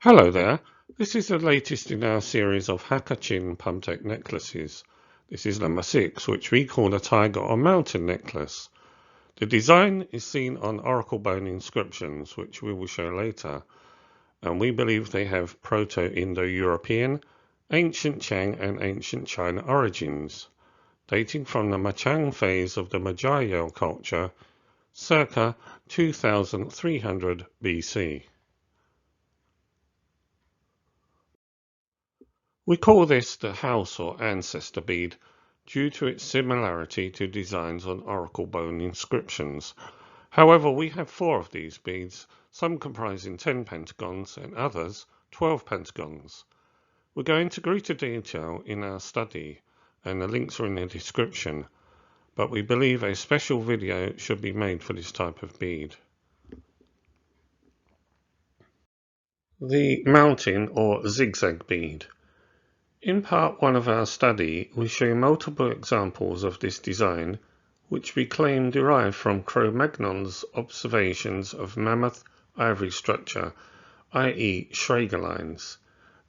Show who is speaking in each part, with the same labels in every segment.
Speaker 1: Hello there, this is the latest in our series of Haka Chin Pumtek necklaces. This is number 6, which we call a tiger or mountain necklace. The design is seen on oracle bone inscriptions, which we will show later, and we believe they have Proto-Indo-European, Ancient Qiang and Ancient China origins, dating from the Machang phase of the Majiayao Culture, circa 2300 BC. We call this the house or ancestor bead due to its similarity to designs on oracle bone inscriptions. However, we have 4 of these beads, some comprising 10 pentagons and others 12 pentagons. We're going into greater detail in our study, and the links are in the description, but we believe a special video should be made for this type of bead. The mountain or zigzag bead. In part 1 of our study, we show multiple examples of this design, which we claim derive from Cro-Magnon's observations of mammoth ivory structure, i.e. Schreger lines.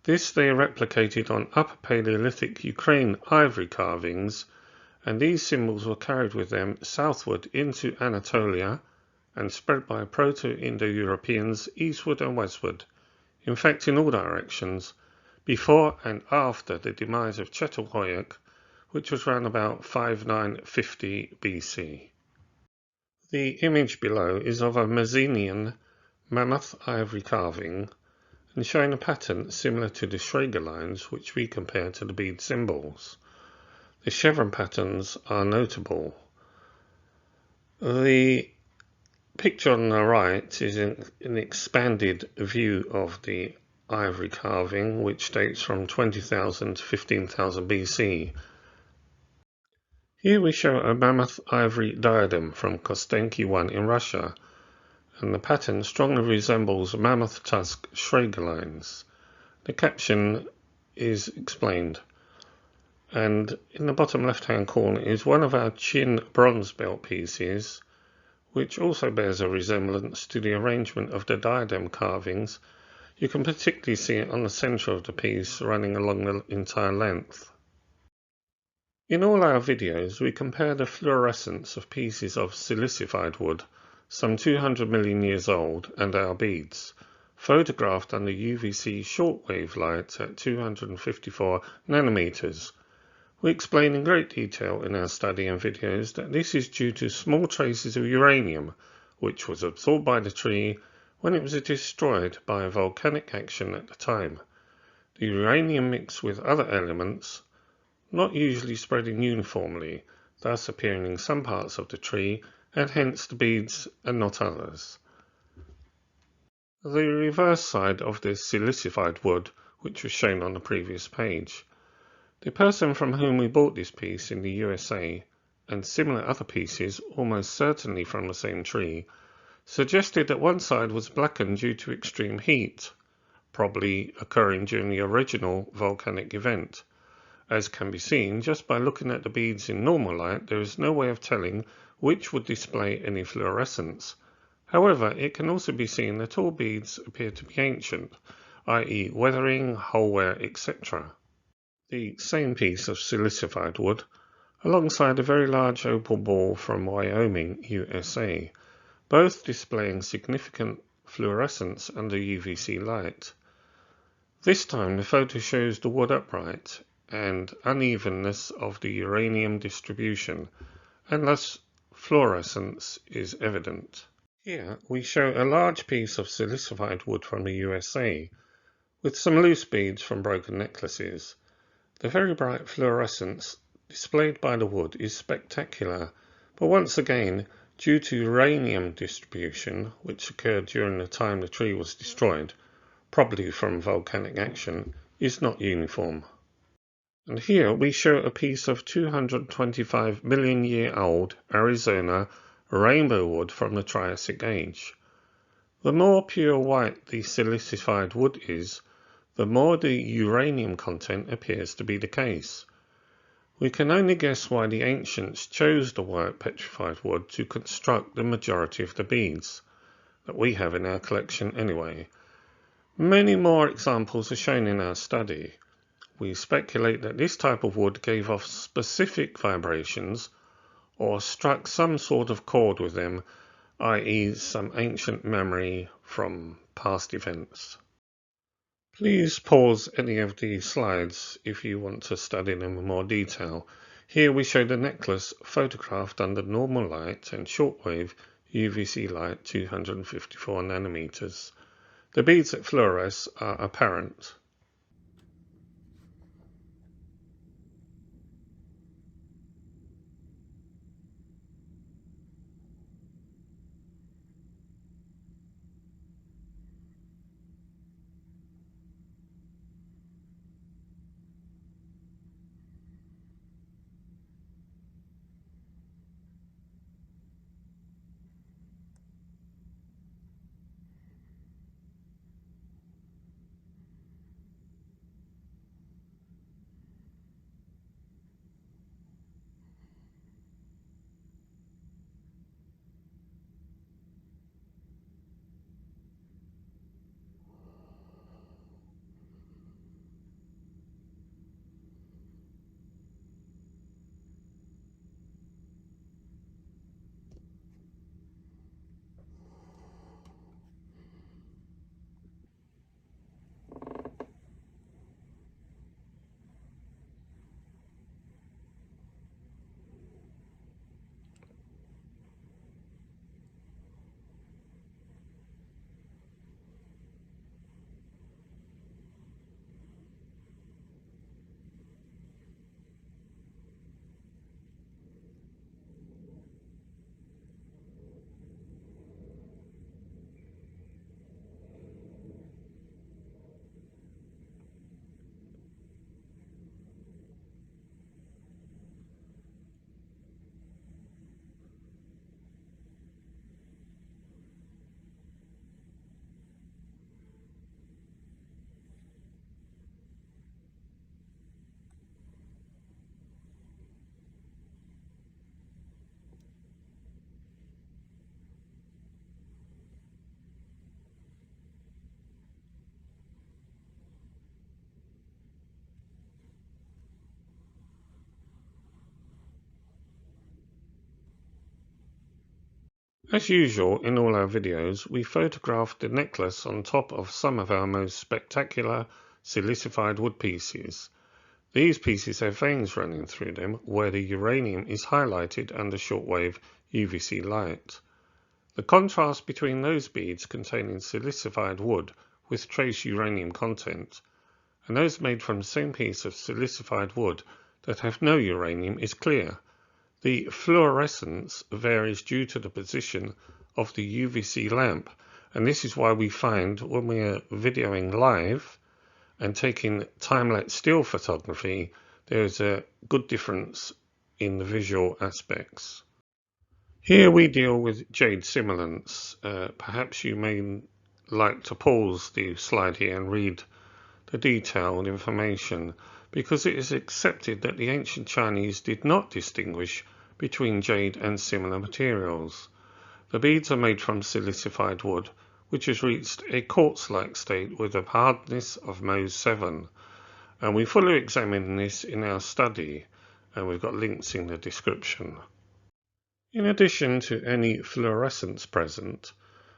Speaker 1: This they replicated on Upper Paleolithic Ukraine ivory carvings, and these symbols were carried with them southward into Anatolia and spread by Proto-Indo-Europeans eastward and westward, in fact in all directions, before and after the demise of Çatalhöyük, which was around about 5950 BC. The image below is of a Mycenaean mammoth ivory carving and showing a pattern similar to the Schreger lines which we compare to the bead symbols. The chevron patterns are notable. The picture on the right is an expanded view of the ivory carving, which dates from 20,000 to 15,000 BC. Here we show a mammoth ivory diadem from Kostenki I in Russia, and the pattern strongly resembles mammoth tusk Schreger lines. The caption is explained, and in the bottom left hand corner is one of our Chin bronze belt pieces, which also bears a resemblance to the arrangement of the diadem carvings. You can particularly see it on the centre of the piece running along the entire length. In all our videos we compare the fluorescence of pieces of silicified wood, some 200 million years old, and our beads, photographed under UVC shortwave light at 254 nanometers. We explain in great detail in our study and videos that this is due to small traces of uranium, which was absorbed by the tree when it was destroyed by a volcanic action at the time. The uranium mixed with other elements, not usually spreading uniformly, thus appearing in some parts of the tree, and hence the beads and not others. The reverse side of this silicified wood, which was shown on the previous page. The person from whom we bought this piece in the USA, and similar other pieces almost certainly from the same tree, suggested that one side was blackened due to extreme heat, probably occurring during the original volcanic event. As can be seen just by looking at the beads in normal light, there is no way of telling which would display any fluorescence. However, it can also be seen that all beads appear to be ancient, i.e. weathering, hole wear, etc. The same piece of silicified wood, alongside a very large opal ball from Wyoming, USA, both displaying significant fluorescence under UVC light. This time the photo shows the wood upright and unevenness of the uranium distribution, and thus fluorescence is evident. Here we show a large piece of silicified wood from the USA, with some loose beads from broken necklaces. The very bright fluorescence displayed by the wood is spectacular, but once again, due to uranium distribution, which occurred during the time the tree was destroyed, probably from volcanic action, is not uniform. And here we show a piece of 225 million year old Arizona rainbow wood from the Triassic Age. The more pure white the silicified wood is, the more the uranium content appears to be the case. We can only guess why the ancients chose the white petrified wood to construct the majority of the beads, that we have in our collection anyway. Many more examples are shown in our study. We speculate that this type of wood gave off specific vibrations or struck some sort of chord with them, i.e. some ancient memory from past events. Please pause any of these slides if you want to study them in more detail. Here we show the necklace photographed under normal light and shortwave UVC light 254 nanometers. The beads that fluoresce are apparent. As usual in all our videos, we photographed the necklace on top of some of our most spectacular silicified wood pieces. These pieces have veins running through them where the uranium is highlighted under shortwave UVC light. The contrast between those beads containing silicified wood with trace uranium content and those made from the same piece of silicified wood that have no uranium is clear. The fluorescence varies due to the position of the UVC lamp, and this is why we find when we are videoing live and taking time-lapse still photography, there is a good difference in the visual aspects. Here we deal with jade similants. Perhaps you may like to pause the slide here and read the detailed information, because it is accepted that the ancient Chinese did not distinguish between jade and similar materials. The beads are made from silicified wood, which has reached a quartz-like state with a hardness of Mohs 7, and we fully examine this in our study, and we've got links in the description. In addition to any fluorescence present,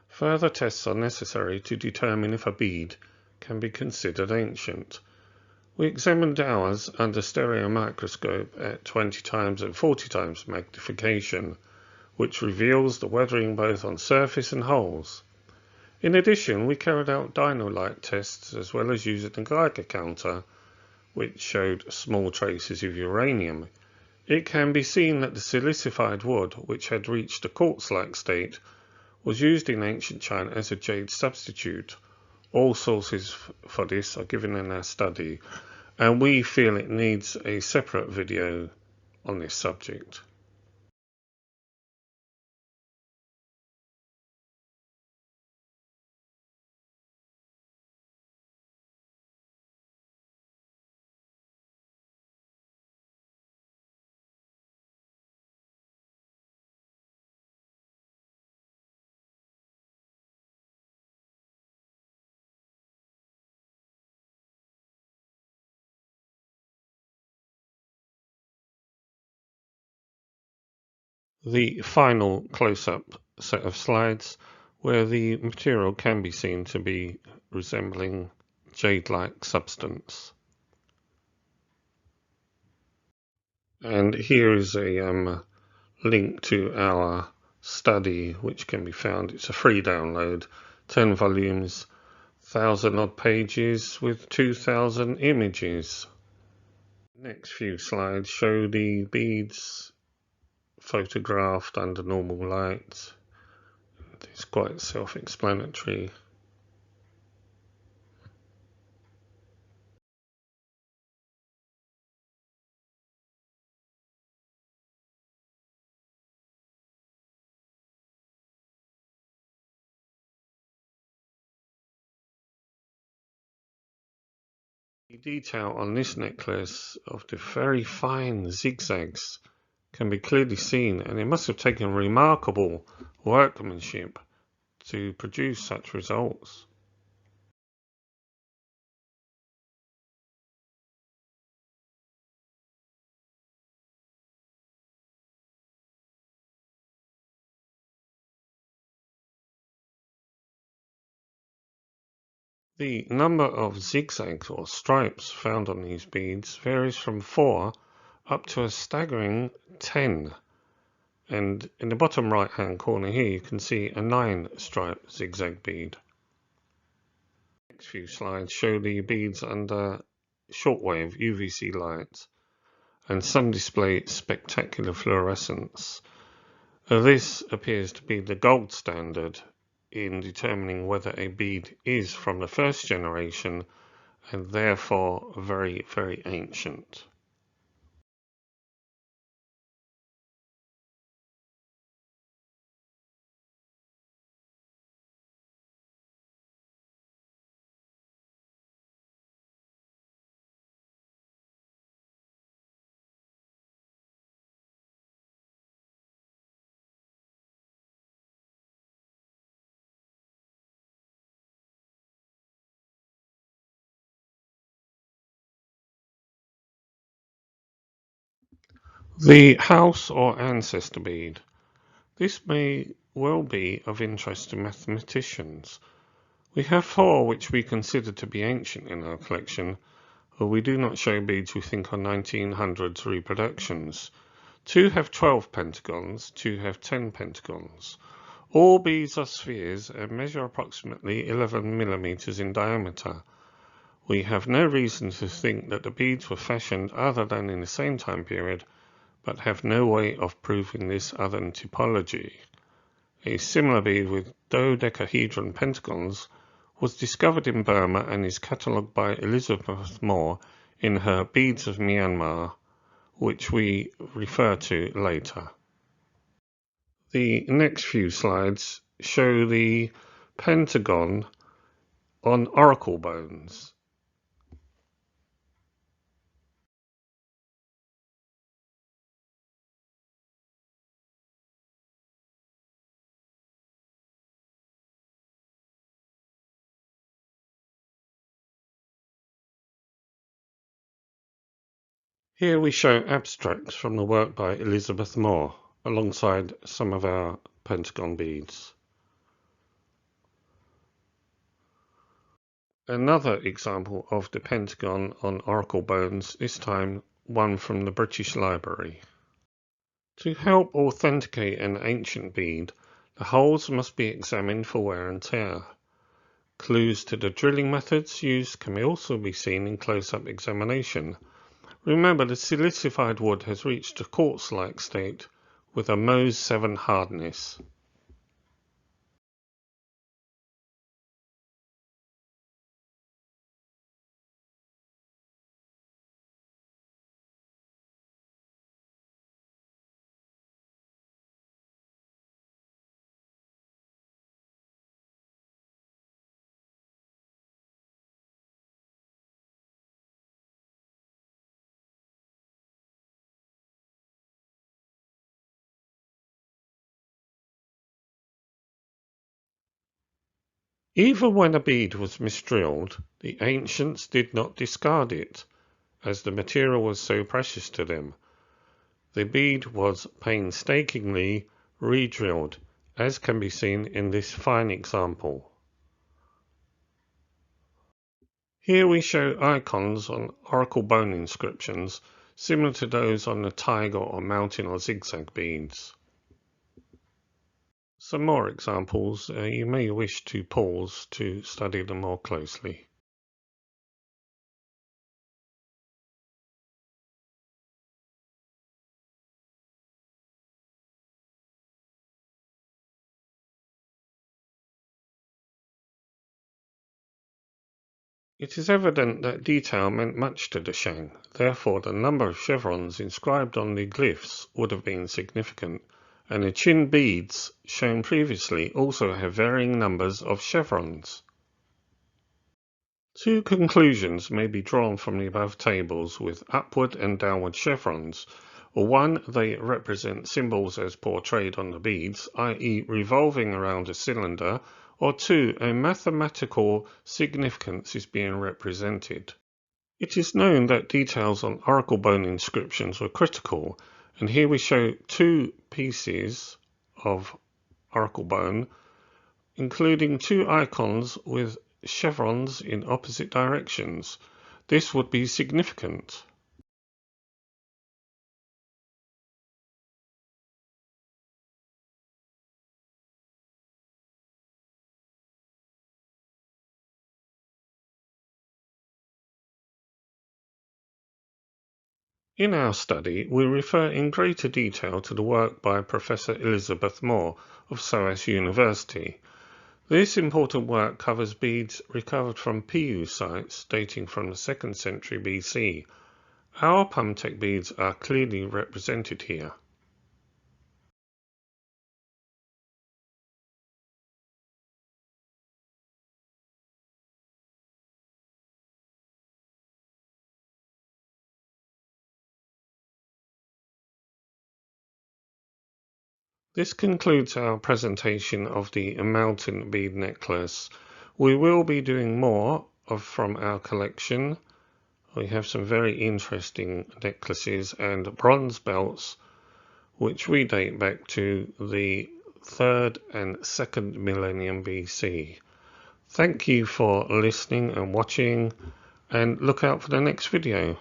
Speaker 1: further tests are necessary to determine if a bead can be considered ancient. We examined ours under stereo microscope at 20 times and 40 times magnification, which reveals the weathering both on surface and holes. In addition, we carried out Dino-Lite tests as well as using a Geiger counter, which showed small traces of uranium. It can be seen that the silicified wood, which had reached a quartz-like state, was used in ancient China as a jade substitute. All sources for this are given in our study, and we feel it needs a separate video on this subject. The final close-up set of slides where the material can be seen to be resembling jade-like substance. And here is a link to our study, which can be found. It's a free download, 10 volumes, 1,000 odd pages with 2,000 images. Next few slides show the beads photographed under normal light. It's quite self-explanatory. The detail on this necklace of the very fine zigzags can be clearly seen, and it must have taken remarkable workmanship to produce such results. The number of zigzags or stripes found on these beads varies from 4 up to a staggering 10. And in the bottom right hand corner here you can see a 9-stripe zigzag bead. Next few slides show the beads under shortwave UVC light, and some display spectacular fluorescence. This appears to be the gold standard in determining whether a bead is from the first generation and therefore very, very ancient. The house or ancestor bead. This may well be of interest to mathematicians. We have 4 which we consider to be ancient in our collection, but we do not show beads we think are 1900s reproductions. 2 have 12 pentagons, 2 have 10 pentagons. All beads are spheres and measure approximately 11 millimeters in diameter. We have no reason to think that the beads were fashioned other than in the same time period, but have no way of proving this other than typology. A similar bead with dodecahedron pentagons was discovered in Burma and is catalogued by Elizabeth Moore in her Beads of Myanmar, which we refer to later. The next few slides show the Pentagon on oracle bones. Here we show abstracts from the work by Elizabeth Moore, alongside some of our Pentagon beads. Another example of the Pentagon on oracle bones, this time one from the British Library. To help authenticate an ancient bead, the holes must be examined for wear and tear. Clues to the drilling methods used can also be seen in close-up examination. Remember, the silicified wood has reached a quartz-like state with a Mohs 7 hardness. Even when a bead was misdrilled, the ancients did not discard it, as the material was so precious to them. The bead was painstakingly re-drilled, as can be seen in this fine example. Here we show icons on oracle bone inscriptions, similar to those on the tiger or mountain or zigzag beads. Some more examples, you may wish to pause to study them more closely. It is evident that detail meant much to the Qiang, therefore the number of chevrons inscribed on the glyphs would have been significant, and the Qin beads shown previously also have varying numbers of chevrons. Two conclusions may be drawn from the above tables with upward and downward chevrons, or one, they represent symbols as portrayed on the beads, i.e. revolving around a cylinder, or two, a mathematical significance is being represented. It is known that details on oracle bone inscriptions were critical, and here we show two pieces of oracle bone, including two icons with chevrons in opposite directions. This would be significant. In our study, we refer in greater detail to the work by Professor Elizabeth Moore of SOAS University. This important work covers beads recovered from PU sites dating from the 2nd century BC. Our Pumtek beads are clearly represented here. This concludes our presentation of the mountain bead necklace. We will be doing more from our collection. We have some very interesting necklaces and bronze belts which we date back to the 3rd and 2nd millennium BC. Thank you for listening and watching, and look out for the next video.